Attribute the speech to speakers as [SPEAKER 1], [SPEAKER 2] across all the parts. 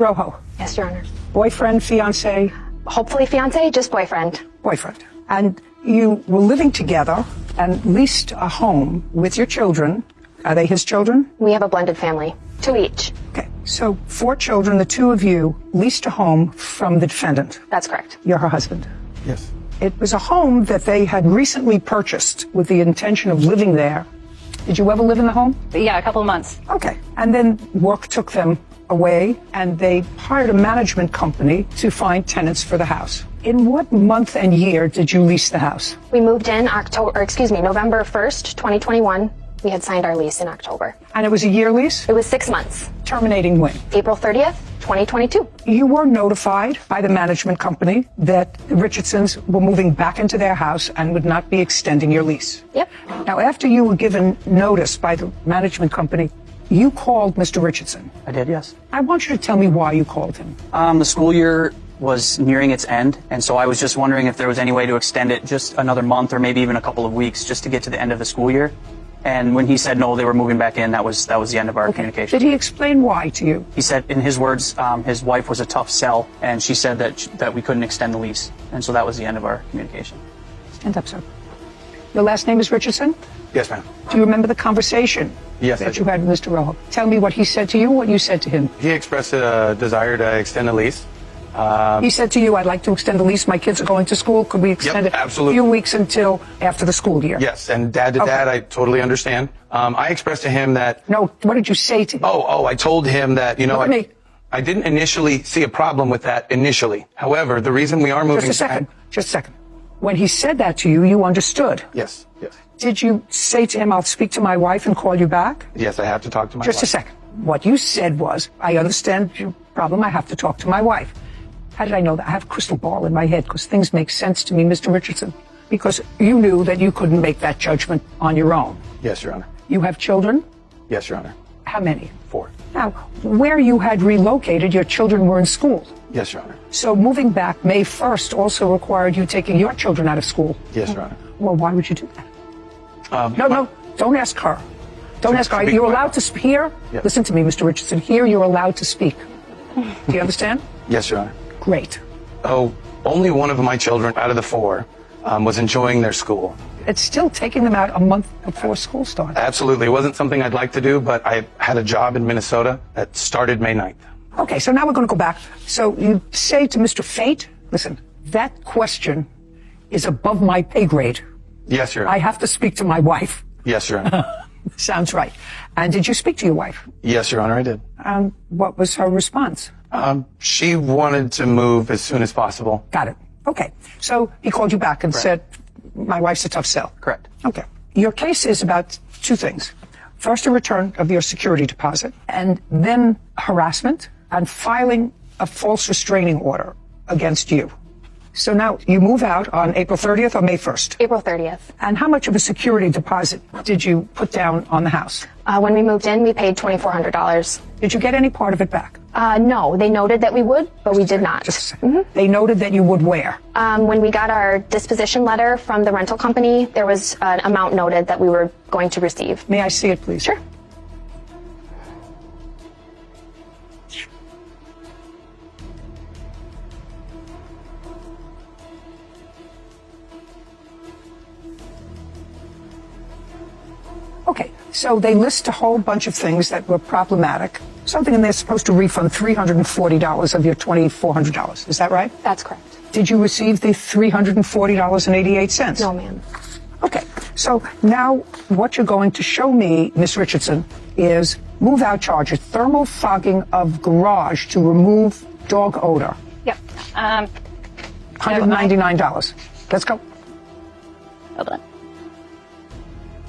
[SPEAKER 1] Rojo.
[SPEAKER 2] Yes, Your Honor.
[SPEAKER 1] Boyfriend, fiance?
[SPEAKER 2] Hopefully fiance, just boyfriend.
[SPEAKER 1] Boyfriend. And you were living together and leased a home with your children. Are they his children?
[SPEAKER 2] We have a blended family, 2 each.
[SPEAKER 1] Okay, so 4 children, the 2 of you leased a home from the defendant.
[SPEAKER 2] That's correct.
[SPEAKER 1] You're her husband.
[SPEAKER 3] Yes.
[SPEAKER 1] It was a home that they had recently purchased with the intention of living there. Did you ever live in the home?
[SPEAKER 4] Yeah, a couple of months.
[SPEAKER 1] Okay. And then work took them away and they hired a management company to find tenants for the house. In what month and year did you lease the house?
[SPEAKER 2] We moved in November 1st, 2021. We had signed our lease in October.
[SPEAKER 1] And it was a year lease?
[SPEAKER 2] It was 6 months.
[SPEAKER 1] Terminating when?
[SPEAKER 2] April 30th, 2022.
[SPEAKER 1] You were notified by the management company that the Richardsons were moving back into their house and would not be extending your lease.
[SPEAKER 2] Yep.
[SPEAKER 1] Now, after you were given notice by the management company, you called Mr. Richardson.
[SPEAKER 5] I did, yes.
[SPEAKER 1] I want you to tell me why you called him.
[SPEAKER 5] The school year was nearing its end, and so I was just wondering if there was any way to extend it just another month or maybe even a couple of weeks just to get to the end of the school year. And when he said no, they were moving back in, that was the end of our communication.
[SPEAKER 1] Did he explain why to you?
[SPEAKER 5] He said, in his words, his wife was a tough sell, and she said that we couldn't extend the lease. And so that was the end of our communication.
[SPEAKER 1] Stand up, sir. Your last name is Richardson?
[SPEAKER 3] Yes, ma'am.
[SPEAKER 1] Do you remember the conversation that you had with Mr. Rojo? Tell me what he said to you, what you said to him.
[SPEAKER 3] He expressed a desire to extend the lease.
[SPEAKER 1] He said to you, I'd like to extend the lease. My kids are going to school. Could we extend it
[SPEAKER 3] absolutely.
[SPEAKER 1] a few weeks until after the school year?
[SPEAKER 3] Yes, and dad to dad, I totally understand. I expressed to him that...
[SPEAKER 1] No, what did you say to him?
[SPEAKER 3] I told him that, I didn't initially see a problem with that initially. However, the reason we are moving...
[SPEAKER 1] Just a second. When he said that to you, you understood?
[SPEAKER 3] Yes.
[SPEAKER 1] Did you say to him, I'll speak to my wife and call you back?
[SPEAKER 3] Yes, I have to talk to my wife.
[SPEAKER 1] Just a second. What you said was, I understand your problem, I have to talk to my wife. How did I know that? I have a crystal ball in my head because things make sense to me, Mr. Richardson. Because you knew that you couldn't make that judgment on your own.
[SPEAKER 3] Yes, Your Honor.
[SPEAKER 1] You have children?
[SPEAKER 3] Yes, Your Honor.
[SPEAKER 1] How many?
[SPEAKER 3] 4.
[SPEAKER 1] Now, where you had relocated, your children were in school.
[SPEAKER 3] Yes, Your Honor.
[SPEAKER 1] So moving back May 1st also required you taking your children out of school.
[SPEAKER 3] Yes, Your Honor.
[SPEAKER 1] Well, why would you do that? No, don't ask her. Don't ask her. You're allowed to speak here.
[SPEAKER 3] Yeah.
[SPEAKER 1] Listen to me, Mr. Richardson. Here, you're allowed to speak. Do you understand?
[SPEAKER 3] Yes, Your Honor.
[SPEAKER 1] Great.
[SPEAKER 3] Only one of my children out of the 4 was enjoying their school.
[SPEAKER 1] It's still taking them out a month before school starts.
[SPEAKER 3] Absolutely. It wasn't something I'd like to do, but I had a job in Minnesota that started May 9th.
[SPEAKER 1] Okay, so now we're going to go back. So you say to Mr. Fate, listen, that question is above my pay grade.
[SPEAKER 3] Yes, Your Honor.
[SPEAKER 1] I have to speak to my wife.
[SPEAKER 3] Yes, Your Honor.
[SPEAKER 1] Sounds right. And did you speak to your wife?
[SPEAKER 3] Yes, Your Honor, I did.
[SPEAKER 1] What was her response?
[SPEAKER 3] She wanted to move as soon as possible.
[SPEAKER 1] Got it. Okay. So he called you back and said, my wife's a tough sell.
[SPEAKER 5] Correct.
[SPEAKER 1] Okay. Your case is about 2 things. First, a return of your security deposit, and then harassment and filing a false restraining order against you. So now you move out on April 30th or May 1st?
[SPEAKER 2] April 30th.
[SPEAKER 1] And how much of a security deposit did you put down on the house?
[SPEAKER 2] When we moved in, we paid $2,400.
[SPEAKER 1] Did you get any part of it back?
[SPEAKER 2] No, they noted that we would, but we did not.
[SPEAKER 1] Just a second. They noted that you would where?
[SPEAKER 2] When we got our disposition letter from the rental company, there was an amount noted that we were going to receive.
[SPEAKER 1] May I see it, please?
[SPEAKER 2] Sure.
[SPEAKER 1] Okay, so they list a whole bunch of things that were problematic. Something, and they're supposed to refund $340 of your $2,400. Is that right?
[SPEAKER 2] That's correct.
[SPEAKER 1] Did you receive the $340.88?
[SPEAKER 2] No, ma'am.
[SPEAKER 1] Okay, so now what you're going to show me, Miss Richardson, is move-out charges, thermal fogging of garage to remove dog odor.
[SPEAKER 4] Yep.
[SPEAKER 1] $199. Let's go.
[SPEAKER 4] Hold on.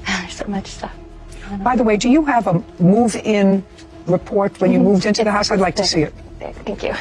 [SPEAKER 4] There's so much stuff.
[SPEAKER 1] By the way, do you have a move-in report when you moved into the house? I'd like to see it.
[SPEAKER 2] Thank you.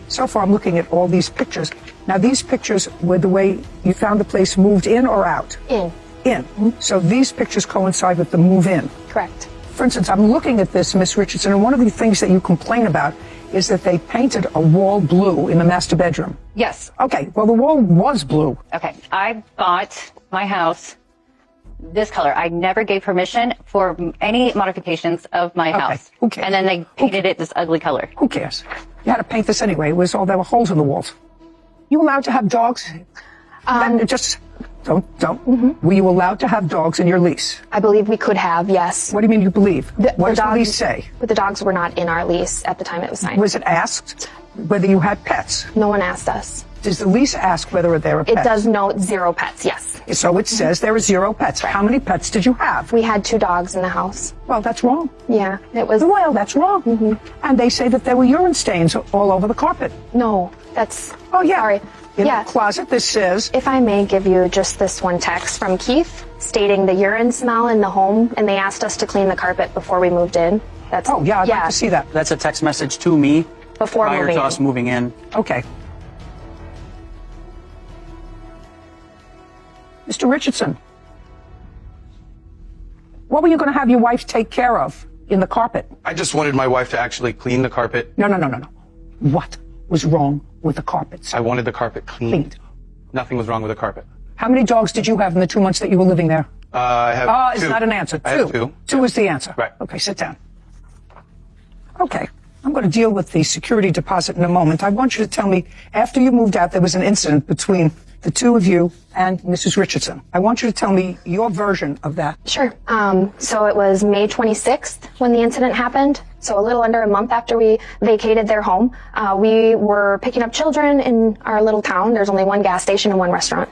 [SPEAKER 1] So far, I'm looking at all these pictures. Now, these pictures were the way you found the place moved in or out?
[SPEAKER 2] In.
[SPEAKER 1] In. So these pictures coincide with the move-in.
[SPEAKER 2] Correct.
[SPEAKER 1] For instance, I'm looking at this, Miss Richardson, and one of the things that you complain about is that they painted a wall blue in the master bedroom.
[SPEAKER 4] Yes.
[SPEAKER 1] Okay, well, the wall was blue.
[SPEAKER 4] Okay. I bought my house this color. I never gave permission for any modifications of my house.
[SPEAKER 1] Who cares?
[SPEAKER 4] And then they painted it this ugly color.
[SPEAKER 1] Who cares? You had to paint this anyway. It was all there were holes in the walls. You allowed to have dogs? Just don't. Were you allowed to have dogs in your lease?
[SPEAKER 2] I believe we could have, yes.
[SPEAKER 1] What do you mean you believe? What does the lease say?
[SPEAKER 2] But the dogs were not in our lease at the time it was signed.
[SPEAKER 1] Was it asked whether you had pets?
[SPEAKER 2] No one asked us.
[SPEAKER 1] Does the lease ask whether there are pets?
[SPEAKER 2] It does note 0 pets, yes.
[SPEAKER 1] So it says there are 0 pets. How many pets did you have?
[SPEAKER 2] We had 2 dogs in the house.
[SPEAKER 1] Well, that's wrong.
[SPEAKER 2] Yeah, it was.
[SPEAKER 1] Well, that's wrong. And they say that there were urine stains all over the carpet.
[SPEAKER 2] No, that's.
[SPEAKER 1] Oh, yeah.
[SPEAKER 2] Sorry.
[SPEAKER 1] In
[SPEAKER 2] Yeah.
[SPEAKER 1] the closet, this says,
[SPEAKER 2] If I may give you just this one text from Keith stating the urine smell in the home, and they asked us to clean the carpet before we moved in. That's.
[SPEAKER 1] oh, yeah, I'd like to see that.
[SPEAKER 5] That's a text message to me
[SPEAKER 2] Before
[SPEAKER 5] prior
[SPEAKER 2] moving
[SPEAKER 5] to
[SPEAKER 2] in.
[SPEAKER 5] us moving in.
[SPEAKER 1] Okay. Mr. Richardson, what were you going to have your wife take care of in the carpet?
[SPEAKER 3] I just wanted my wife to actually clean the carpet.
[SPEAKER 1] No. What was wrong with the carpets?
[SPEAKER 3] I wanted the carpet cleaned. Nothing was wrong with the carpet.
[SPEAKER 1] How many dogs did you have in the 2 months that you were living there?
[SPEAKER 3] I have
[SPEAKER 1] It's
[SPEAKER 3] two.
[SPEAKER 1] not an answer.
[SPEAKER 3] I have two.
[SPEAKER 1] Two is the answer.
[SPEAKER 3] Right.
[SPEAKER 1] Okay, sit down. Okay. I'm going to deal with the security deposit in a moment. I want you to tell me, after you moved out, there was an incident between the two of you and Mrs. Richardson. I want you to tell me your version of that.
[SPEAKER 2] Sure. So it was May 26th when the incident happened. So a little under a month after we vacated their home. We were picking up children in our little town. There's only one gas station and one restaurant.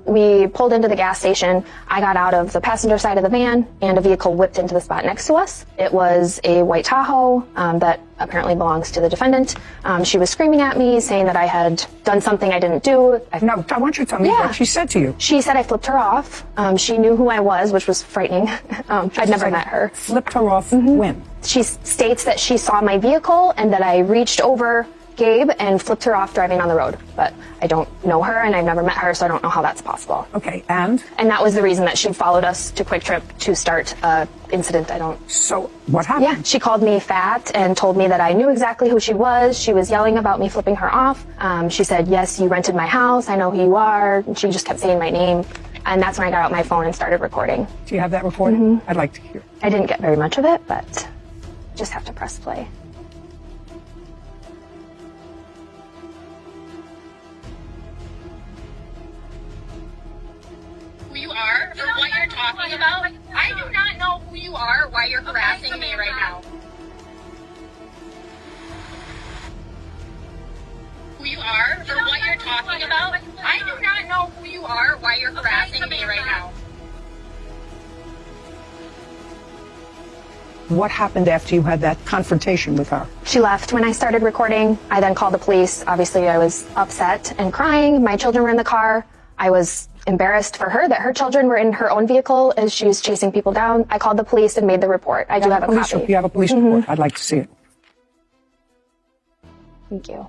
[SPEAKER 2] We pulled into the gas station. I got out of the passenger side of the van and a vehicle whipped into the spot next to us. It was a white Tahoe that apparently belongs to the defendant. She was screaming at me, saying that I had done something I didn't do.
[SPEAKER 1] No, I want you to tell me
[SPEAKER 2] Yeah.
[SPEAKER 1] what she said to you.
[SPEAKER 2] She said I flipped her off. She knew who I was, which was frightening. I'd never met her.
[SPEAKER 1] Flipped her off when?
[SPEAKER 2] She states that she saw my vehicle and that I reached over Gabe and flipped her off driving on the road. But I don't know her and I've never met her, so I don't know how that's possible.
[SPEAKER 1] Okay, and?
[SPEAKER 2] And that was the reason that she followed us to Quick Trip to start an incident.
[SPEAKER 1] So, what happened?
[SPEAKER 2] Yeah, she called me fat and told me that I knew exactly who she was. She was yelling about me flipping her off. She said, yes, you rented my house. I know who you are. And she just kept saying my name. And that's when I got out my phone and started recording.
[SPEAKER 1] Do you have that recording? I'd like to hear.
[SPEAKER 2] I didn't get very much of it, but just have to press play.
[SPEAKER 6] Who you are or what you're talking about. I do not know who you are or why you're harassing me right now. Who you are or what you're talking about. I do not know who you are or why you're harassing me right now.
[SPEAKER 1] What happened after you had that confrontation with her?
[SPEAKER 2] She left when I started recording. I then called the police. Obviously, I was upset and crying. My children were in the car. I was embarrassed for her that her children were in her own vehicle as she was chasing people down. I called the police and made the report. I do have a copy.
[SPEAKER 1] You have a police report. I'd like to see it.
[SPEAKER 2] Thank you.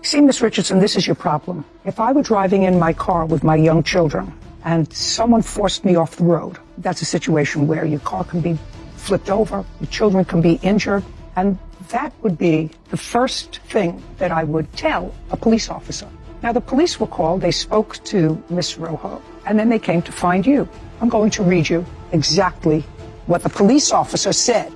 [SPEAKER 1] See, Miss Richardson, this is your problem. If I were driving in my car with my young children and someone forced me off the road, that's a situation where your car can be flipped over, your children can be injured, and that would be the first thing that I would tell a police officer. Now, the police were called, they spoke to Miss Rojo, and then they came to find you. I'm going to read you exactly what the police officer said.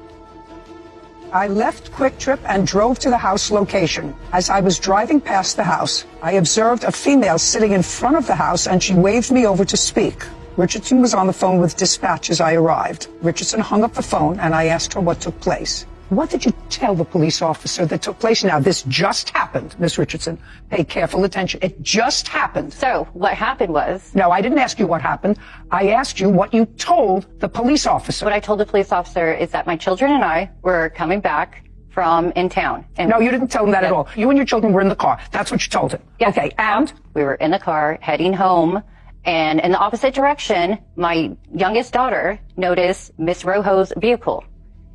[SPEAKER 1] I left Quick Trip and drove to the house location. As I was driving past the house, I observed a female sitting in front of the house and she waved me over to speak. Richardson was on the phone with dispatch as I arrived. Richardson hung up the phone and I asked her what took place. What did you tell the police officer that took place? Now, this just happened, Miss Richardson. Pay careful attention. It just happened.
[SPEAKER 4] So what happened was,
[SPEAKER 1] No, I didn't ask you what happened. I asked you what you told the police officer.
[SPEAKER 4] what I told the police officer is that my children and I were coming back from in town. And
[SPEAKER 1] No, you didn't tell him that at all. You and your children were in the car. That's what you told him.
[SPEAKER 4] Yes.
[SPEAKER 1] Okay, and?
[SPEAKER 4] We were in the car heading home, and in the opposite direction, my youngest daughter noticed Miss Rojo's vehicle.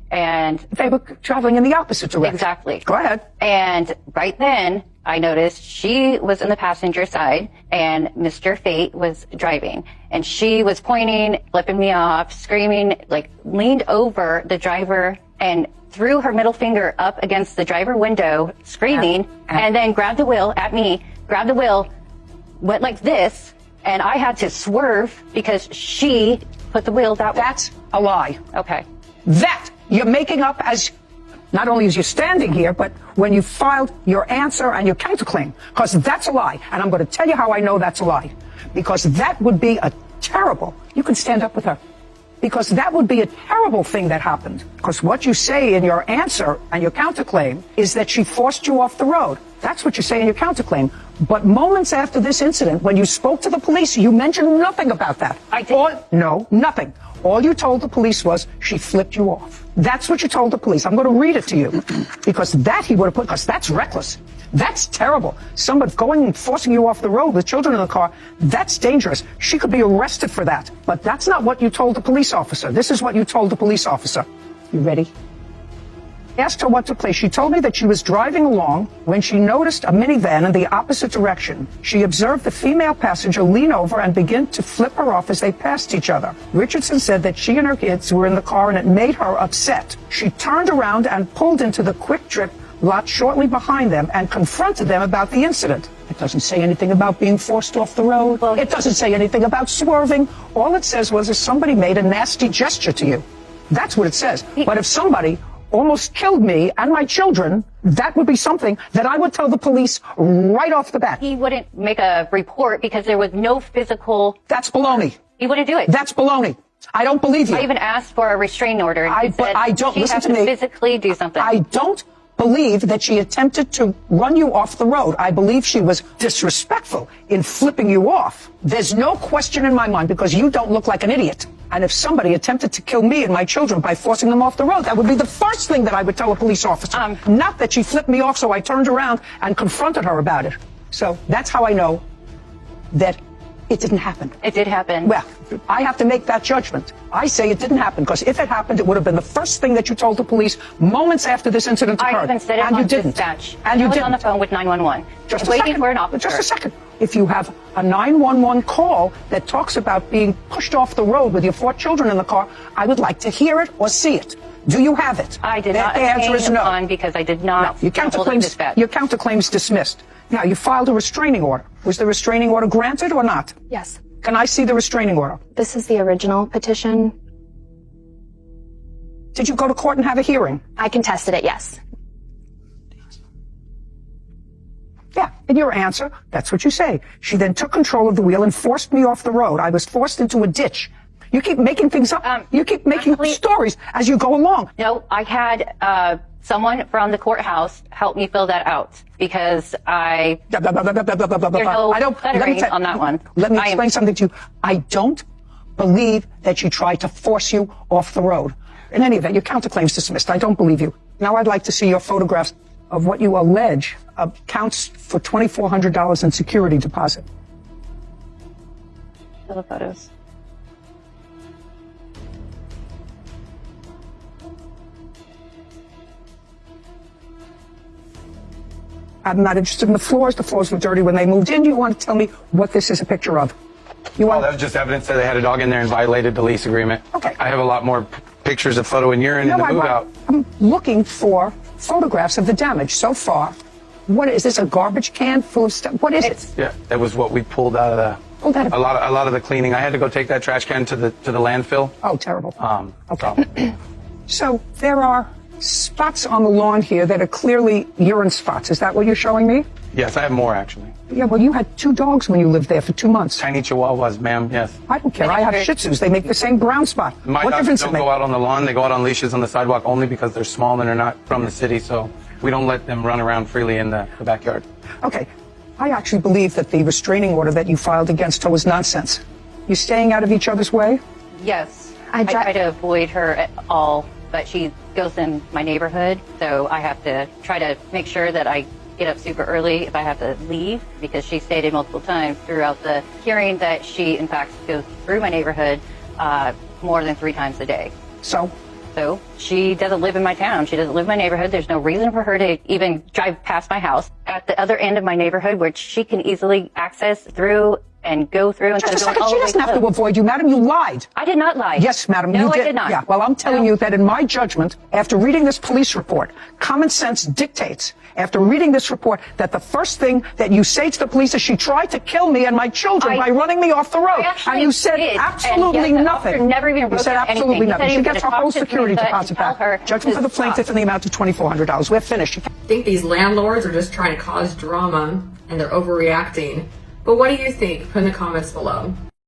[SPEAKER 4] And
[SPEAKER 1] They were traveling in the opposite direction.
[SPEAKER 4] exactly.
[SPEAKER 1] Go ahead.
[SPEAKER 4] And right then, I noticed she was in the passenger side and Mr. Fate was driving. And she was pointing, flipping me off, screaming, like leaned over the driver and threw her middle finger up against the driver window, screaming, and then grabbed the wheel at me, grabbed the wheel, went like this, and I had to swerve because she put the wheel that way.
[SPEAKER 1] That's a lie.
[SPEAKER 4] Okay.
[SPEAKER 1] That you're making up as not only as you're standing here, but when you filed your answer and your counterclaim, because that's a lie. And I'm going to tell you how I know that's a lie. Because that would be a terrible, you can stand up with her, because that would be a terrible thing that happened. Because what you say in your answer and your counterclaim is that she forced you off the road. That's what you say in your counterclaim. But moments after this incident, when you spoke to the police, you mentioned nothing about that.
[SPEAKER 4] I did.
[SPEAKER 1] No, nothing. All you told the police was she flipped you off. That's what you told the police. I'm going to read it to you because that he would have put, because that's reckless. That's terrible. Somebody going and forcing you off the road with children in the car, that's dangerous. She could be arrested for that. But that's not what you told the police officer. This is what you told the police officer. You ready? Asked her what took place. She told me that she was driving along when she noticed a minivan in the opposite direction. She observed the female passenger lean over and begin to flip her off as they passed each other. Richardson said that she and her kids were in the car and it made her upset. She turned around and pulled into the quick trip lot shortly behind them and confronted them about the incident. It doesn't say anything about being forced off the road. It doesn't say anything about swerving. All it says was that somebody made a nasty gesture to you. That's what it says. But if somebody almost killed me and my children, that would be something that I would tell the police right off the bat.
[SPEAKER 4] He wouldn't make a report because there was no physical...
[SPEAKER 1] That's baloney.
[SPEAKER 4] He wouldn't do it.
[SPEAKER 1] That's baloney. I don't believe you.
[SPEAKER 4] I even asked for a restraining order. And he said
[SPEAKER 1] I don't,
[SPEAKER 4] she
[SPEAKER 1] listen
[SPEAKER 4] has
[SPEAKER 1] to me.
[SPEAKER 4] Physically do something.
[SPEAKER 1] I don't believe that she attempted to run you off the road. I believe she was disrespectful in flipping you off. There's no question in my mind because you don't look like an idiot. And if somebody attempted to kill me and my children by forcing them off the road, that would be the first thing that I would tell a police officer. Not that she flipped me off, so I turned around and confronted her about it. So that's how I know that it didn't happen.
[SPEAKER 4] It did happen.
[SPEAKER 1] Well, I have to make that judgment. I say it didn't happen because if it happened, it would have been the first thing that you told the police moments after this incident occurred.
[SPEAKER 4] I even said it
[SPEAKER 1] and
[SPEAKER 4] on
[SPEAKER 1] you didn't.
[SPEAKER 4] dispatch.
[SPEAKER 1] And you
[SPEAKER 4] I was
[SPEAKER 1] didn't.
[SPEAKER 4] on the phone with 911.
[SPEAKER 1] Just
[SPEAKER 4] waiting for an officer.
[SPEAKER 1] Just a second. If you have a 911 call that talks about being pushed off the road with your 4 children in the car, I would like to hear it or see it. Do you have it?
[SPEAKER 4] I did
[SPEAKER 1] the
[SPEAKER 4] not
[SPEAKER 1] answer is no.
[SPEAKER 4] on because I did not.
[SPEAKER 1] No. Your counterclaim's dismissed. Now, you filed a restraining order. Was the restraining order granted or not?
[SPEAKER 2] Yes.
[SPEAKER 1] Can I see the restraining order?
[SPEAKER 2] This is the original petition.
[SPEAKER 1] Did you go to court and have a hearing?
[SPEAKER 2] I contested it, yes.
[SPEAKER 1] Yeah, in your answer, that's what you say. She then took control of the wheel and forced me off the road. I was forced into a ditch. You keep making things up. You keep making up stories as you go along.
[SPEAKER 4] No, I had someone from the courthouse help me fill that out because I... There's no stuttering on that one.
[SPEAKER 1] Let me explain something to you. I don't believe that you tried to force you off the road. In any event, your counterclaim's dismissed. I don't believe you. Now I'd like to see your photographs of what you allege counts for $2,400 in security deposit.
[SPEAKER 4] Fill the photos.
[SPEAKER 1] I'm not interested in the floors. The floors were dirty when they moved in. You want to tell me what this is a picture of?
[SPEAKER 3] Well, that was just evidence that they had a dog in there and violated the lease agreement.
[SPEAKER 1] Okay.
[SPEAKER 3] I have a lot more pictures of photo and urine in the move out.
[SPEAKER 1] I'm looking for photographs of the damage so far. What is this? A garbage can full of stuff? What is it?
[SPEAKER 3] Yeah, that was what we pulled out of the. A lot of the cleaning. I had to go take that trash can to the landfill.
[SPEAKER 1] Oh, terrible.
[SPEAKER 3] Okay.
[SPEAKER 1] So there are spots on the lawn here that are clearly urine spots. Is that what you're showing me?
[SPEAKER 3] Yes, I have more actually.
[SPEAKER 1] Yeah, well, you had 2 dogs when you lived there for 2 months.
[SPEAKER 3] Tiny chihuahuas, ma'am. Yes.
[SPEAKER 1] I don't care. I have Shih Tzus. They make the same brown spot.
[SPEAKER 3] My
[SPEAKER 1] What
[SPEAKER 3] dogs
[SPEAKER 1] difference
[SPEAKER 3] don't
[SPEAKER 1] does it
[SPEAKER 3] go
[SPEAKER 1] make?
[SPEAKER 3] out on the lawn. They go out on leashes on the sidewalk only because they're small and they're not from the city. So we don't let them run around freely in the backyard.
[SPEAKER 1] Okay. I actually believe that the restraining order that you filed against her was nonsense. You staying out of each other's way?
[SPEAKER 4] Yes. I try to avoid her at all, but she goes in my neighborhood, so I have to try to make sure that I get up super early if I have to leave, because she stated multiple times throughout the hearing that she, in fact, goes through my neighborhood more than 3 times a day.
[SPEAKER 1] So
[SPEAKER 4] she doesn't live in my town. She doesn't live in my neighborhood. There's no reason for her to even drive past my house. At the other end of my neighborhood, which she can easily access through and go through instead
[SPEAKER 1] Just a
[SPEAKER 4] of going
[SPEAKER 1] second,
[SPEAKER 4] all
[SPEAKER 1] she
[SPEAKER 4] the way
[SPEAKER 1] doesn't have to
[SPEAKER 4] through.
[SPEAKER 1] avoid you, madam. You lied.
[SPEAKER 4] I did not lie.
[SPEAKER 1] Yes, madam,
[SPEAKER 4] no,
[SPEAKER 1] you did.
[SPEAKER 4] I did not.
[SPEAKER 1] Yeah, well, I'm telling
[SPEAKER 4] No.
[SPEAKER 1] you that in my judgment, after reading this police report, common sense dictates, after reading this report, that the first thing that you say to the police is she tried to kill me and my children by running me off the road.
[SPEAKER 4] actually
[SPEAKER 1] And you said
[SPEAKER 4] did.
[SPEAKER 1] absolutely
[SPEAKER 4] And yet the
[SPEAKER 1] nothing.
[SPEAKER 4] officer never even
[SPEAKER 1] You
[SPEAKER 4] wrote
[SPEAKER 1] said
[SPEAKER 4] down
[SPEAKER 1] absolutely
[SPEAKER 4] anything. He
[SPEAKER 1] nothing.
[SPEAKER 4] said he
[SPEAKER 1] She
[SPEAKER 4] was
[SPEAKER 1] gets her
[SPEAKER 4] gonna
[SPEAKER 1] whole
[SPEAKER 4] talk to
[SPEAKER 1] security
[SPEAKER 4] Teresa
[SPEAKER 1] deposit
[SPEAKER 4] and tell her
[SPEAKER 1] back. Judgment for
[SPEAKER 4] to
[SPEAKER 1] the plaintiff
[SPEAKER 4] stop.
[SPEAKER 1] in the amount of $2,400. We're finished.
[SPEAKER 7] I think these landlords are just trying to cause drama and they're overreacting. But what do you think? Put in the comments below.